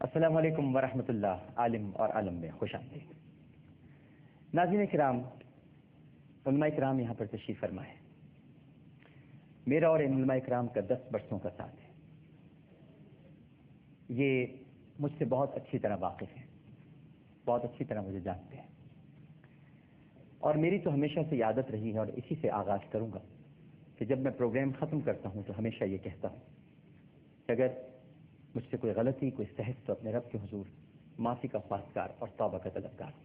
السلام علیکم ورحمۃ اللہ عالم اور عالم میں خوش آمدید۔ ناظرین کرام، علماء کرام یہاں پر تشریف فرما ہے۔ میرا اور ان علماء کرام کا 10 برسوں کا ساتھ ہے۔ یہ مجھ سے بہت اچھی طرح واقف ہیں، بہت اچھی طرح مجھے جانتے ہیں، اور میری تو ہمیشہ سے عادت رہی ہے اور اسی سے آغاز کروں گا کہ جب میں پروگرام ختم کرتا ہوں تو ہمیشہ یہ کہتا ہوں کہ اگر مجھ سے کوئی غلطی، کوئی سہو تو اپنے رب کے حضور معافی کا خواستگار اور توبہ کا طلبگار ہوں۔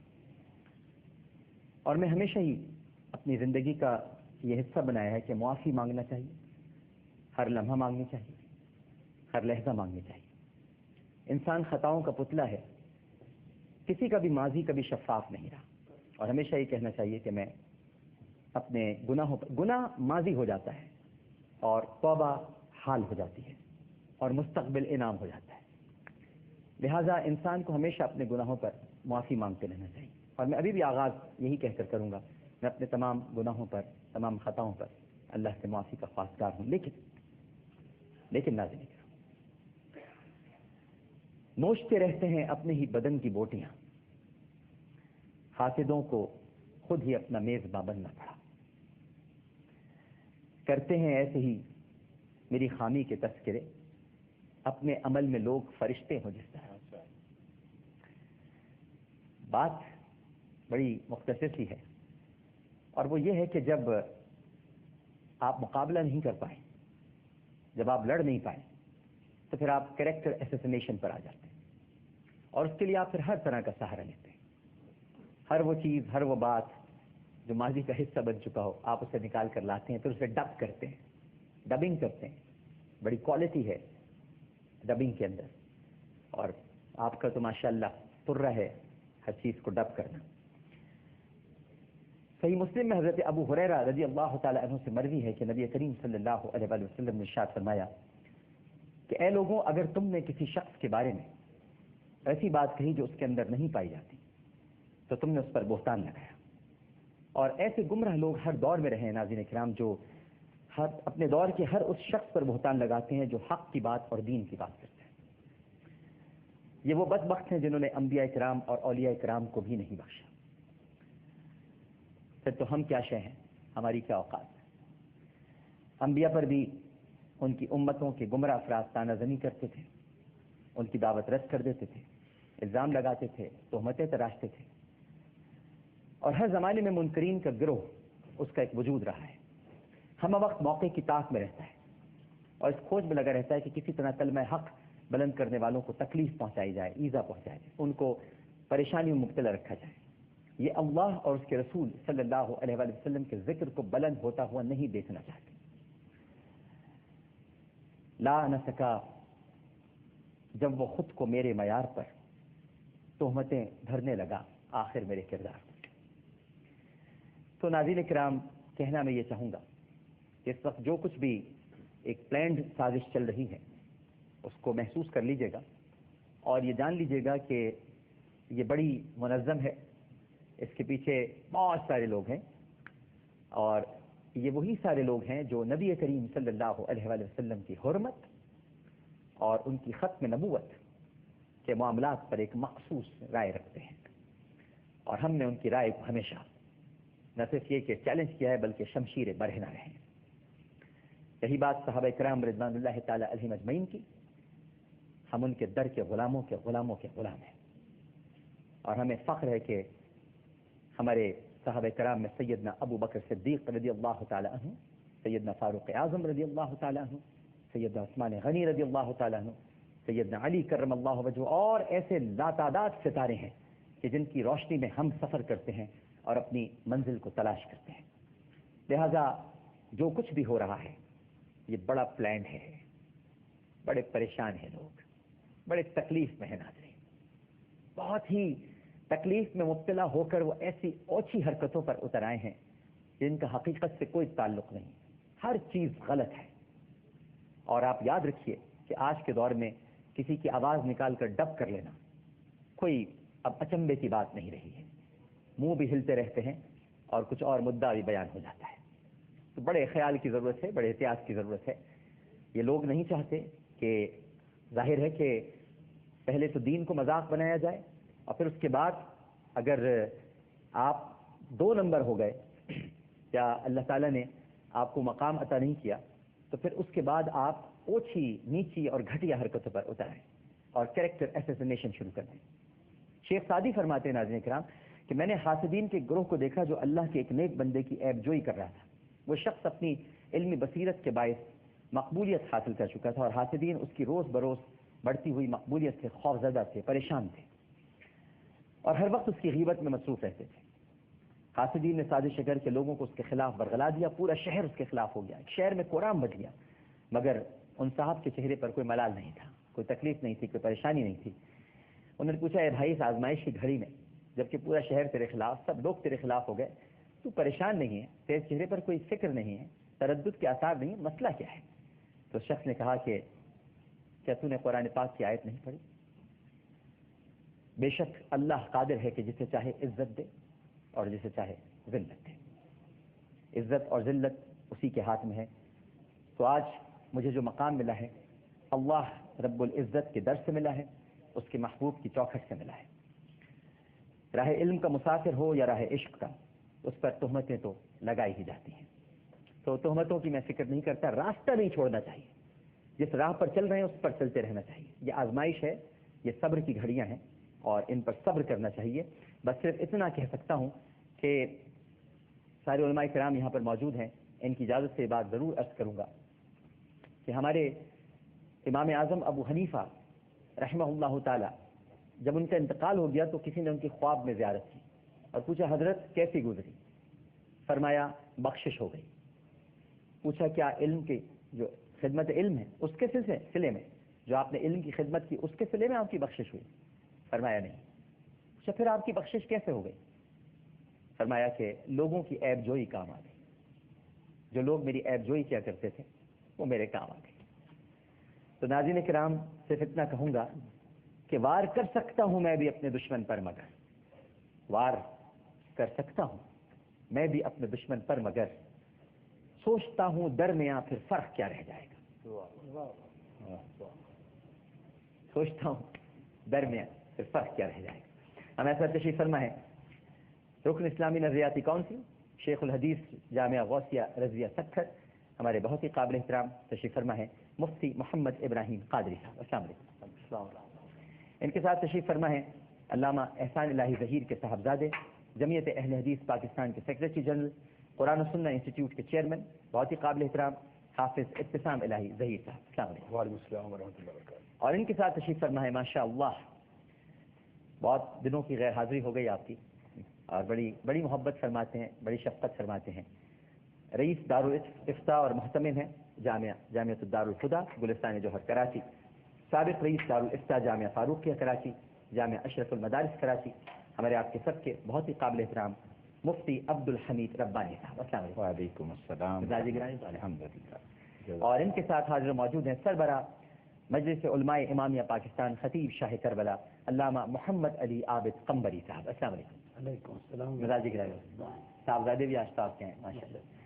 اور میں ہمیشہ ہی اپنی زندگی کا یہ حصہ بنایا ہے کہ معافی مانگنا چاہیے، ہر لمحہ مانگنی چاہیے، ہر لحظہ مانگنی چاہیے۔ انسان خطاؤں کا پتلا ہے، کسی کا بھی ماضی کبھی شفاف نہیں رہا، اور ہمیشہ یہ کہنا چاہیے کہ میں اپنے گناہوں پر، گناہ ماضی ہو جاتا ہے اور توبہ حال ہو جاتی ہے اور مستقبل انعام ہو جاتا ہے۔ لہٰذا انسان کو ہمیشہ اپنے گناہوں پر معافی مانگتے رہنا چاہیے، اور میں ابھی بھی آغاز یہی کہہ کر کروں گا، میں اپنے تمام گناہوں پر، تمام خطاؤں پر اللہ سے معافی کا خواستگار ہوں۔ لیکن ناظرین، نوچتے رہتے ہیں اپنے ہی بدن کی بوٹیاں، حاسدوں کو خود ہی اپنا میزباں بننا پڑا۔ کرتے ہیں ایسے ہی میری خامی کے تذکرے، اپنے عمل میں لوگ فرشتے ہوں جس طرح۔ بات بڑی مختصر سی ہے، اور وہ یہ ہے کہ جب آپ مقابلہ نہیں کر پائیں، جب آپ لڑ نہیں پائیں، تو پھر آپ کریکٹر اسیسینیشن پر آ جاتے ہیں، اور اس کے لیے آپ پھر ہر طرح کا سہارا لیتے ہیں۔ ہر وہ چیز، ہر وہ بات جو ماضی کا حصہ بن چکا ہو، آپ اسے نکال کر لاتے ہیں، پھر اسے ڈب کرتے ہیں، ڈبنگ کرتے ہیں۔ بڑی کوالٹی ہے ڈبنگ کے اندر، اور آپ کا تو ماشاءاللہ طرہ ہے ہر چیز کو ڈب کرنا۔ صحیح مسلم میں حضرت ابو ہریرہ رضی اللہ تعالی عنہ سے مروی ہے کہ نبی کریم صلی اللہ علیہ وآلہ وسلم نے ارشاد فرمایا کہ اے لوگوں، اگر تم نے کسی شخص کے بارے میں ایسی بات کہی جو اس کے اندر نہیں پائی جاتی تو تم نے اس پر بہتان لگایا۔ اور ایسے گمراہ لوگ ہر دور میں رہے ہیں ناظرین کرام، جو اپنے دور کے ہر اس شخص پر بہتان لگاتے ہیں جو حق کی بات اور دین کی بات کرتے ہیں۔ یہ وہ بدبخت ہیں جنہوں نے انبیاء کرام اور اولیاء کرام کو بھی نہیں بخشا۔ پھر تو ہم کیا شے ہیں، ہماری کیا اوقات ہے۔ انبیاء پر بھی ان کی امتوں کے گمراہ افراد طعنہ زنی کرتے تھے، ان کی دعوت رد کر دیتے تھے، الزام لگاتے تھے، تہمتیں تراشتے تھے، اور ہر زمانے میں منکرین کا گروہ اس کا ایک وجود رہا ہے۔ ہم وقت موقع کی طاق میں رہتا ہے اور اس کھوج میں لگا رہتا ہے کہ کسی طرح کلمہ حق بلند کرنے والوں کو تکلیف پہنچائی جائے، ایذا پہنچائی جائے، ان کو پریشانی میں مبتلا رکھا جائے۔ یہ اللہ اور اس کے رسول صلی اللہ علیہ وآلہ وسلم کے ذکر کو بلند ہوتا ہوا نہیں دیکھنا چاہتے۔ لا نہ سکا جب وہ خود کو میرے معیار پر تہمتیں دھرنے لگا، آخر میرے کردار پر۔ تو ناظرین کرام، کہنا میں یہ چاہوں گا کہ اس وقت جو کچھ بھی ایک پلانڈ سازش چل رہی ہے اس کو محسوس کر لیجئے گا، اور یہ جان لیجئے گا کہ یہ بڑی منظم ہے، اس کے پیچھے بہت سارے لوگ ہیں، اور یہ وہی سارے لوگ ہیں جو نبی کریم صلی اللہ علیہ وآلہ وسلم کی حرمت اور ان کی ختم نبوت کے معاملات پر ایک مخصوص رائے رکھتے ہیں، اور ہم نے ان کی رائے کو ہمیشہ نہ صرف یہ کہ چیلنج کیا ہے بلکہ شمشیر برہنہ رہے ہیں۔ یہی بات صحابہ کرام رضوان اللہ تعالی علیہم اجمعین کی، ہم ان کے در کے غلاموں کے غلام ہیں، اور ہمیں فخر ہے کہ ہمارے صحابہ کرام میں سیدنا ابو بکر صدیق رضی اللہ تعالی عنہ، سیدنا فاروق اعظم رضی اللہ تعالی عنہ، سیدنا عثمان غنی رضی اللہ تعالی عنہ، سیدنا علی کرم اللہ وجہہ، اور ایسے لاتعداد ستارے ہیں کہ جن کی روشنی میں ہم سفر کرتے ہیں اور اپنی منزل کو تلاش کرتے ہیں۔ لہذا جو کچھ بھی ہو رہا ہے یہ بڑا پلانڈ ہے، بڑے پریشان ہیں لوگ، بڑے تکلیف میں ہیں ناظرین، بہت ہی تکلیف میں مبتلا ہو کر وہ ایسی اوچھی حرکتوں پر اتر آئے ہیں جن کا حقیقت سے کوئی تعلق نہیں، ہر چیز غلط ہے۔ اور آپ یاد رکھیے کہ آج کے دور میں کسی کی آواز نکال کر ڈب کر لینا کوئی اب اچنبے کی بات نہیں رہی ہے، منہ بھی ہلتے رہتے ہیں اور کچھ اور مدعا بھی بیان ہو جاتا ہے۔ تو بڑے خیال کی ضرورت ہے، بڑے احتیاط کی ضرورت ہے۔ یہ لوگ نہیں چاہتے کہ، ظاہر ہے کہ پہلے تو دین کو مذاق بنایا جائے اور پھر اس کے بعد اگر آپ 2 نمبر ہو گئے یا اللہ تعالیٰ نے آپ کو مقام عطا نہیں کیا تو پھر اس کے بعد آپ اوچھی نیچی اور گھٹیا حرکتوں پر اتریں اور کریکٹر اسیسینیشن شروع کر دیں. شیخ سعدی فرماتے ہیں ناظرین کرام کہ میں نے حاسدین کے گروہ کو دیکھا جو اللہ کے ایک نیک بندے کی عیب جوئی کر رہا تھا. وہ شخص اپنی علمی بصیرت کے باعث مقبولیت حاصل کر چکا تھا اور حاسدین اس کی روز بروز بڑھتی ہوئی مقبولیت سے خوفزدہ تھے، پریشان تھے اور ہر وقت اس کی غیبت میں مصروف رہتے تھے. حاسدین نے سازش کر کے لوگوں کو اس کے خلاف برگلا دیا. پورا شہر اس کے خلاف ہو گیا. شہر میں کورام بچ گیا مگر ان صاحب کے چہرے پر کوئی ملال نہیں تھا، کوئی تکلیف نہیں تھی، کوئی پریشانی نہیں تھی. انہوں نے پوچھا اے بھائی اس آزمائش کی گھڑی میں جبکہ پورا شہر تیرے خلاف، سب لوگ تیرے خلاف ہو گئے، تو پریشان نہیں ہے، تیرے چہرے پر کوئی فکر نہیں ہے، تردد کے آثار نہیں ہے، مسئلہ کیا ہے؟ تو شخص نے کہا کہ کیا تو نے قرآن پاک کی آیت نہیں پڑھی؟ بے شک اللہ قادر ہے کہ جسے چاہے عزت دے اور جسے چاہے ذلت دے. عزت اور ذلت اسی کے ہاتھ میں ہے. تو آج مجھے جو مقام ملا ہے اللہ رب العزت کے در سے ملا ہے، اس کے محبوب کی چوکھٹ سے ملا ہے. راہ علم کا مسافر ہو یا راہ عشق کا، اس پر تہمتیں تو لگائی ہی جاتی ہیں. تو تہمتوں کی میں فکر نہیں کرتا. راستہ نہیں چھوڑنا چاہیے. جس راہ پر چل رہے ہیں اس پر چلتے رہنا چاہیے. یہ آزمائش ہے، یہ صبر کی گھڑیاں ہیں اور ان پر صبر کرنا چاہیے. بس صرف اتنا کہہ سکتا ہوں کہ سارے علماء کرام یہاں پر موجود ہیں، ان کی اجازت سے بات ضرور عرض کروں گا کہ ہمارے امام اعظم ابو حنیفہ رحمہ اللہ تعالی جب ان کا انتقال ہو گیا تو کسی نے ان کی خواب میں زیارت کی اور پوچھا حضرت کیسی گزری؟ فرمایا بخشش ہو گئی. پوچھا کیا علم کی جو خدمت علم ہے اس کے سلسلے میں، جو آپ نے علم کی خدمت کی اس کے سلسلے میں آپ کی بخشش ہوئی؟ فرمایا نہیں. پوچھا پھر آپ کی بخشش کیسے ہو گئی؟ فرمایا کہ لوگوں کی عیب جوئی کام آ گئی. جو لوگ میری عیب جوئی کیا کرتے تھے وہ میرے کام آ گئے. تو ناظرین کرام صرف اتنا کہوں گا کہ وار کر سکتا ہوں میں بھی اپنے دشمن پر مگر، وار کر سکتا ہوں میں بھی اپنے دشمن پر مگر، سوچتا ہوں درمیاں پھر فرق کیا رہ جائے گا. سوچتا ہوں درمیاں پھر فرق کیا رہ جائے گا. ہم ایسا تشریف فرما ہے رکن اسلامی نظریاتی کونسل شیخ الحدیث جامعہ غوثیہ رضویہ سکھر، ہمارے بہت ہی قابل احترام تشریف فرما ہے مفتی محمد ابراہیم قادری صاحب. السلام علیکم. ان کے ساتھ تشریف فرما ہے علامہ احسان الہی ظہیر کے صاحبزادے، جمعیت اہل حدیث پاکستان کے سیکریٹری جنرل، قرآن و سنہ انسٹیٹیوٹ کے چیئرمین، بہت ہی قابل احترام حافظ ابتسام الہی ظہیر صاحب. السلام علیکم. وعلیکم السلام ورحمۃ اللہ وبرکاتہ. اور ان کے ساتھ تشریف فرما ہے ماشاء اللہ بہت دنوں کی غیر حاضری ہو گئی آپ کی اور بڑی محبت فرماتے ہیں، بڑی شفقت فرماتے ہیں. رئیس دارالافتاء اور محتمم ہیں جامعۃ الدار الہدیٰ گلستان جوہر کراچی، سابق رئیس دارالافتاء جامعہ فاروقیہ کراچی، جامعہ اشرف المدارس کراچی، ہمارے آپ کے سب کے بہت ہی قابل احترام مفتی عبد الحمید ربانی صاحب. السلام علیکم. وعلیکم السلام. الحمدللہ. اور ان کے ساتھ حاضر موجود ہیں سربراہ مجلس علماء امامیہ پاکستان خطیب شاہ کربلا علامہ محمد علی عابد قمبری صاحب. السلام علیکم. علیکم السلام. مزاجی گرامی صاحبزادے بھی آشتاب کے ہیں ماشاء اللہ.